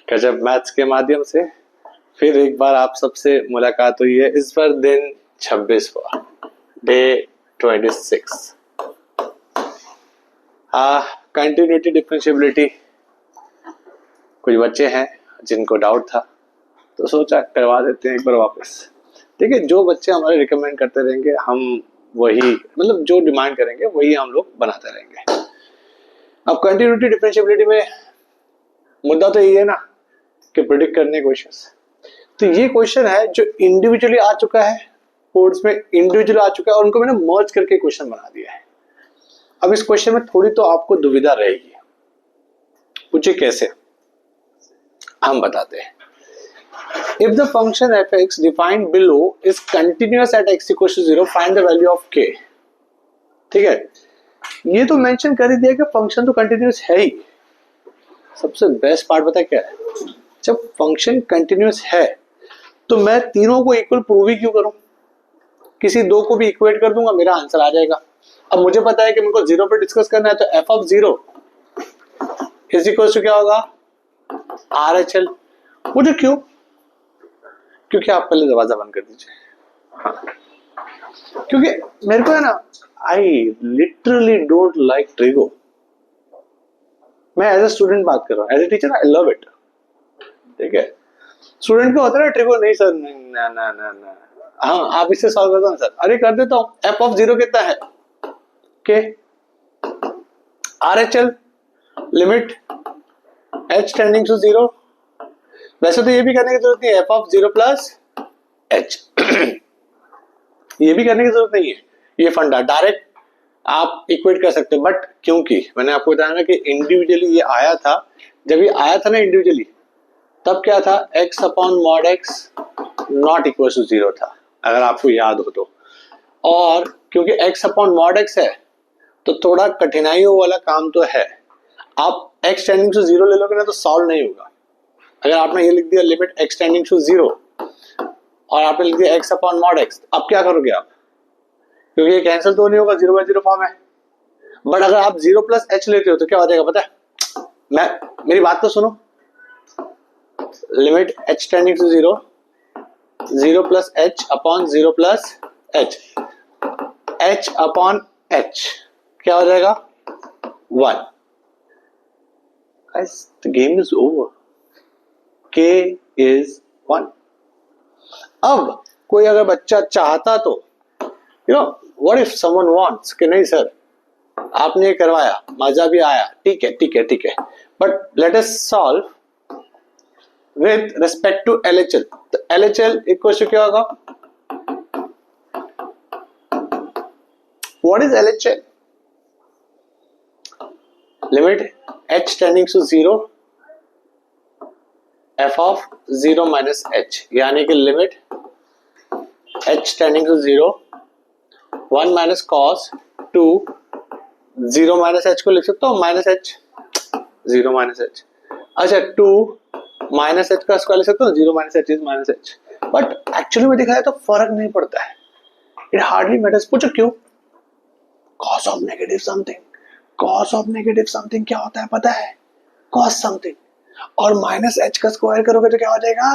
गजब मैथ्स के माध्यम से फिर एक बार आप सबसे मुलाकात हुई है। इस बार दिन 26वां, डे 26। कंटिन्यूटी डिफरेंशिएबिलिटी कुछ बच्चे हैं जिनको डाउट था, तो सोचा करवा देते हैं एक बार वापस। देखिए, जो बच्चे हमारे रिकमेंड करते रहेंगे हम वही, मतलब जो डिमांड करेंगे वही हम लोग बनाते रहेंगे। अब कंटिन्यूटी डिफरेंशिएबिलिटी में मुद्दा तो यही है ना कि प्रेडिक्ट करने क्वेश्चंस। तो ये क्वेश्चन है जो इंडिविजुअली आ चुका है, कोड्स में इंडिविजुअली आ चुका है और उनको मैंने मर्ज करके क्वेश्चन बना दिया है। अब इस क्वेश्चन में थोड़ी तो आपको दुविधा रहेगी, पूछे कैसे, हम बताते हैं। If the function f(x) defined below is continuous at x equals to 0, find the value of k। ठीक है, ये तो मेंशन कर ही दिया कि फंक्शन तो कंटिन्यूस है ही। सबसे बेस्ट पार्ट पता है क्या है, जब फंक्शन कंटिन्यूस है तो मैं तीनों को इक्वल प्रूव ही क्यों करूं, किसी दो को भी इक्वेट कर दूंगा, मेरा आंसर आ जाएगा। अब मुझे पता है कि मेरे को जीरो पे डिस्कस करना है, तो f of zero is equal to क्या होगा, RHL। मुझे क्यों, क्योंकि आप पहले दरवाजा बंद कर दीजिए। हाँ, क्योंकि मेरे को है ना, I literally don't like trigo. मैं एज ए स्टूडेंट बात कर रहा हूँ, as a teacher I love it. ठीक है, स्टूडेंट को होता है ना ट्रिगो, नहीं सर ना ना ना ना, हाँ आप इससे सॉल्व कर दो ना सर, अरे कर देता हूँ। एफ ऑफ जीरो कितना है, के RHL limit h tending to zero. वैसे तो ये भी करने की जरूरत नहीं है, f of zero plus h ये भी करने की जरूरत नहीं है, ये फंडा डायरेक्ट आप इक्वेट कर सकते हो। बट क्योंकि मैंने आपको बताया ना कि इंडिविजुअली ये आया था, जब ये आया था ना इंडिविजुअली, तब क्या था, x upon mod x not equal to zero था, अगर आपको याद हो तो। और क्योंकि x अपॉन मॉड x है तो थोड़ा कठिनाइयों वाला काम तो है। आप x टेंडिंग टू जीरो ले लोगे ना तो सॉल्व नहीं होगा। अगर आपने ये लिख दिया limit x tending to zero और आपने लिख दिया x अपॉन मॉड x, अब क्या करोगे आप, क्योंकि ये कैंसिल तो नहीं होगा, जीरो बाय जीरो फॉर्म है। बट अगर आप जीरो प्लस h लेते हो तो क्या हो जाएगा पता है, मेरी बात तो सुनो, limit h tending to zero, zero plus h upon zero plus h, h upon h क्या हो जाएगा, 1। Guys, the game is over. K is 1. अब कोई अगर बच्चा चाहता तो, what if someone wants कि नहीं सर आपने करवाया, मजा भी आया, ठीक है ठीक है ठीक है, but let us solve with respect to LHL। तो LHL इक्वल टू क्या होगा, what is LHL, limit h tending to zero f of zero minus h, यानी कि limit h tending to zero 1 minus cos two zero minus h को लिख सकता हूँ minus h, zero minus h। अच्छा, 2 minus h का square लिख सकता हूँ, zero minus h is minus h। But actually में देखा जाए तो फर्क नहीं पड़ता है, इट हार्डली मैटर्स। पूछो क्यों, cos of negative something, cos of negative something क्या होता है पता है, कॉस समथिंग, और माइनस h का स्क्वायर करोगे तो क्या हो जाएगा,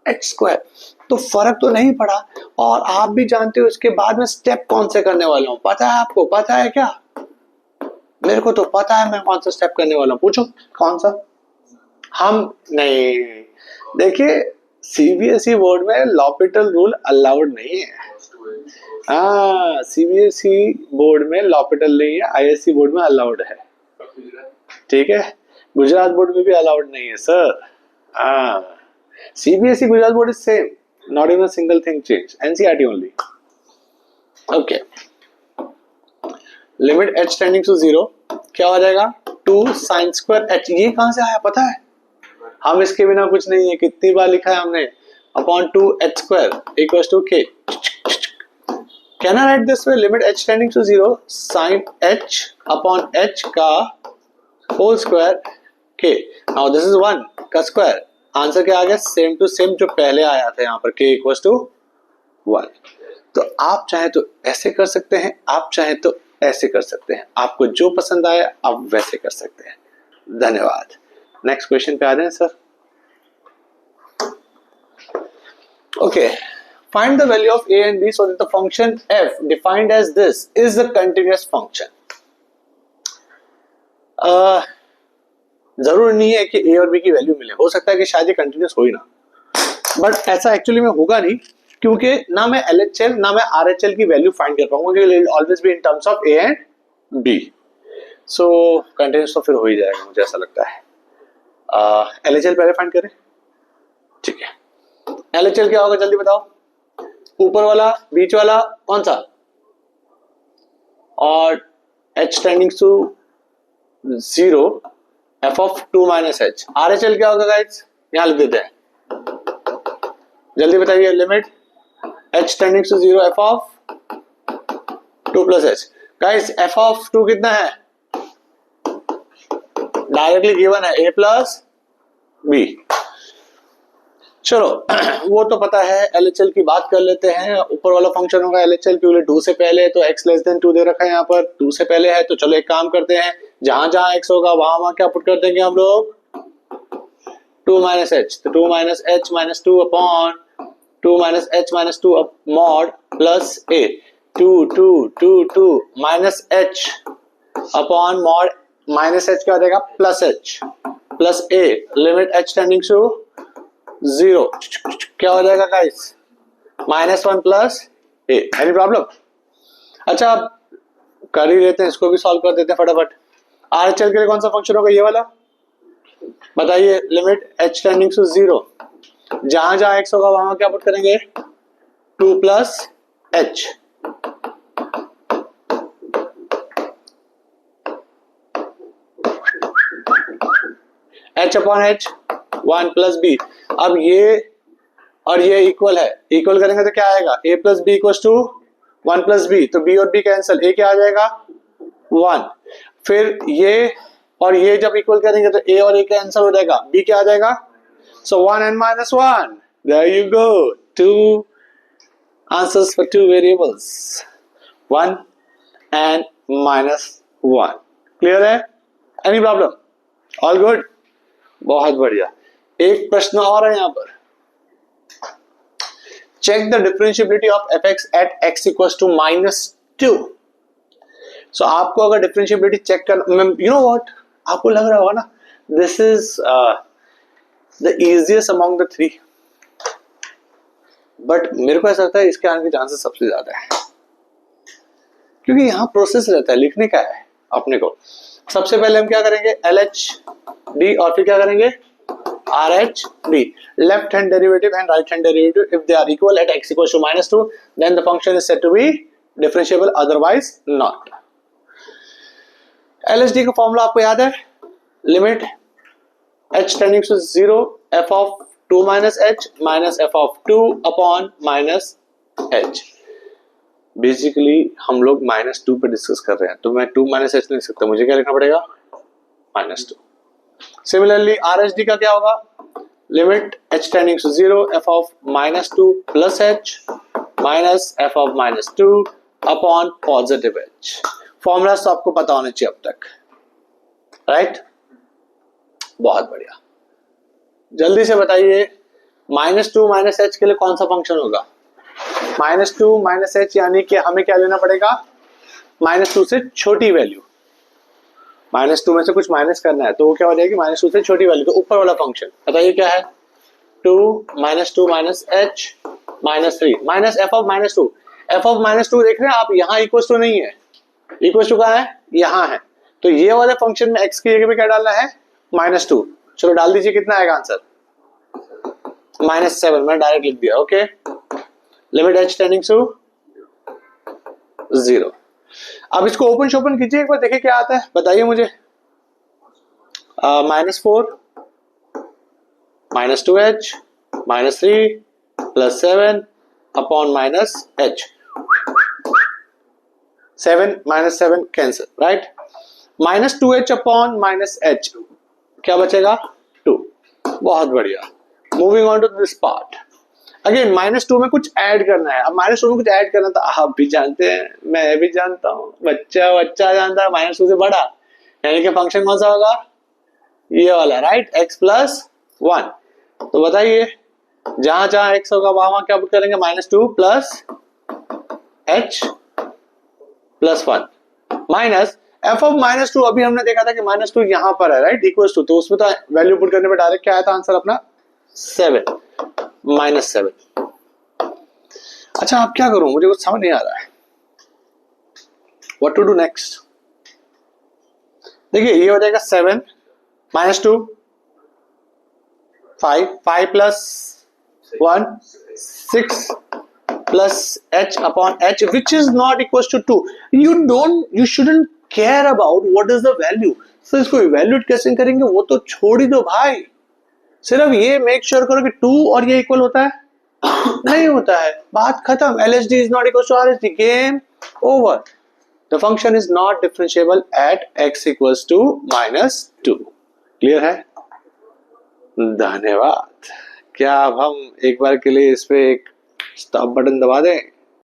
h स्क्वायर। तो फर्क तो नहीं पड़ा, और आप भी जानते हो इसके बाद में स्टेप कौन से करने वाला हूं, पता है आपको, पता है क्या, मेरे को तो पता है मैं कौन सा स्टेप करने वाला हूं, पूछो कौन सा। हम नहीं, देखिए CBSE बोर्ड में लॉपिटल रूल अलाउड नहीं है। हाँ, CBSE बोर्ड में लॉपिटल नहीं है, ISC बोर्ड में अलाउड है, ठीक है, गुजरात बोर्ड में भी अलाउड नहीं है सर। हाँ, CBSE Gujarat board is same, not even single thing change, NCERT only. Okay, limit h tending to zero क्या हो जाएगा, 2 साइन स्क्वायर h। ये कहां से आया पता है, हम इसके बिना कुछ नहीं है, कितनी बार लिखा है हमने, upon 2h square equals to k। Can I write this way, limit h tending to zero sine h upon h का whole square k। Now this is 1 का स्क्वायर, आंसर क्या आ गया, सेम टू सेम जो पहले आया था यहाँ पर, k इक्वल्स टू 1। तो आप चाहे तो ऐसे कर सकते हैं, आप चाहे तो ऐसे कर सकते हैं, आपको जो पसंद आए आप वैसे कर सकते हैं। धन्यवाद। नेक्स्ट क्वेश्चन पे आ जाए sir. Okay, find the value of a and b so that the function f defined as this is a continuous function. जरूर नहीं है कि a और b की वैल्यू मिले, हो सकता है कि शायद ये कंटिन्यूस हो ही ना, बट ऐसा एक्चुअली में होगा नहीं, क्योंकि ना मैं LHL ना मैं RHL की वैल्यू फाइंड कर पाऊंगा, क्योंकि always be in terms of a and b. So continuous तो फिर हो ही जाएगा, मुझे ऐसा लगता है. LHL पहले फाइंड करें. ठीक है, LHL क्या होगा जल्दी बताओ. ऊपर वाला बीच वाला कौन सा, और h tending to 0 f of 2 minus h. RHL क्या होगा गाइस, यहां लिख देते हैं, जल्दी बताइए. Limit h tending to 0 f of 2 plus h. Guys f of 2 कितना है, डायरेक्टली गिवन है a plus b. चलो वो तो पता है. LHL की बात कर लेते हैं. ऊपर वाला फंक्शन होगा LHL, क्योंकि 2 से पहले तो x लेस देन 2 दे रखा है यहाँ पर, 2 से पहले है. तो चलो एक काम करते हैं, जहां जहां x होगा वहां क्या पुट कर देंगे हम लोग, 2 minus h. तो 2 minus h minus 2 upon 2 minus h minus 2 mod plus a. 2 minus h upon mod minus h क्या हो जाएगा, plus h plus a. Limit h tending to 0 क्या हो जाएगा guys, -1 plus a. Any problem. अच्छा अब कर ही लेते हैं, इसको भी सॉल्व कर देते हैं फटाफट. RHL के लिए कौन सा फंक्शन होगा, ये वाला बताइए. लिमिट h टेंडिंग टू 0, जहां जहां x होगा वहां क्या पुट करेंगे, 2 plus h. h upon h 1 plus b. अब ये और ये इक्वल है, इक्वल करेंगे तो क्या आएगा, a plus b equals to 1 plus b. तो b और b कैंसिल, a क्या आ जाएगा 1. फिर ये और ये जब इक्वल करेंगे तो a और a कैंसिल हो जाएगा, b क्या आ जाएगा. So 1 and -1, there you go. 2 answers for 2 variables, 1 and -1. Clear है, एनी प्रॉब्लम, ऑल गुड, बहुत बढ़िया. एक प्रश्न और है यहां पर. Check the differentiability of fx at x equals to -2. So आपको अगर डिफरेंशिएबिलिटी चेक कर, यू नो व्हाट, आपको लग रहा होगा ना this is the easiest among the 3, but मेरे को ऐसा लगता है इसके आने के चांसेस सबसे ज्यादा है, क्योंकि यहां प्रोसेस रहता है, लिखने का है अपने को. सबसे पहले हम क्या करेंगे, LHD और फिर क्या करेंगे, RHD. Left hand derivative and right hand derivative, if they are equal at x equals to -2, then the function is said to be differentiable, otherwise not. LHD का फॉर्मूला आपको याद है, limit h tending to 0 f of 2 minus h minus f of 2 upon minus h. Basically हम लोग -2 पे discuss कर रहे हैं, तो मैं 2 minus h लिख सकता हूं, मुझे क्या लिखना पड़ेगा, -2. सिमिलरली RHD का क्या होगा, limit h tending to 0 f of -2 plus h minus f of -2 upon positive h. Formula तो आपको पता होना चाहिए अब तक, राइट? बहुत बढ़िया. जल्दी से बताइए, -2 h के लिए कौन सा फंक्शन होगा, -2 h, यानी कि हमें क्या लेना पड़ेगा, -2 से छोटी वैल्यू. -2 में से कुछ माइनस करना है तो वो क्या हो जाएगी, -2 से छोटी वैल्यू. तो ऊपर वाला फंक्शन बताइए क्या है, 2 -2 h -3 minus f of -2. f of -2 देख रहे हैं आप, यहाँ इक्वल टू नहीं है, इक्वल टू कहाँ है, यहाँ है. तो ये वाले फंक्शन में x की जगह पे क्या डालना है, -2. चलो डाल दीजिए, कितना आएगा आंसर, -7. मैं डायरेक्ट लिख दिया. Okay, limit h tending to 0. अब इसको ओपन शोपन कीजिए एक बार, देखिए क्या आता है, बताइए मुझे. -4 -2h -3 plus 7 upon -h. 7 -7 cancel, right. -2h upon -h क्या बचेगा, 2. बहुत बढ़िया. Moving on to this part. Again -2 में कुछ ऐड करना है. अब -2 में कुछ ऐड करना था, आप भी जानते हैं, मैं भी जानता हूं, बच्चा जानता है, -2 से बड़ा, यानी कि फंक्शन कौन सा होगा, ये वाला, राइट, x प्लस 1. तो बताइए जहां जहां x होगा वहां क्या पुट करेंगे, -2 plus h plus 1 minus f of -2। अभी हमने देखा था कि -2 यहां पर है, राइट, इक्वल्स टू, तो उसमें तो वैल्यू पुट करने पे डायरेक्ट क्या आया था आंसर अपना 7 -7। अच्छा अब क्या करूं, मुझे कुछ समझ नहीं आ रहा है, व्हाट टू डू नेक्स्ट। देखिए ये हो जाएगा 7 -2 5 plus 1 6 plus h upon h which is not equals to 2. You shouldn't care about what is the value. So इसको evaluate कैसे करेंगे वो तो छोड़ ही दो भाई, सिर्फ ये मेक श्योर करो कि 2 और ये इक्वल होता है नहीं होता है, बात खत्म। LHD is not equals to RHD, game over. The function is not differentiable at x equals to -2. Clear है? धन्यवाद। क्या अब हम एक बार के लिए इस पे एक स्टॉप बटन दबा दें?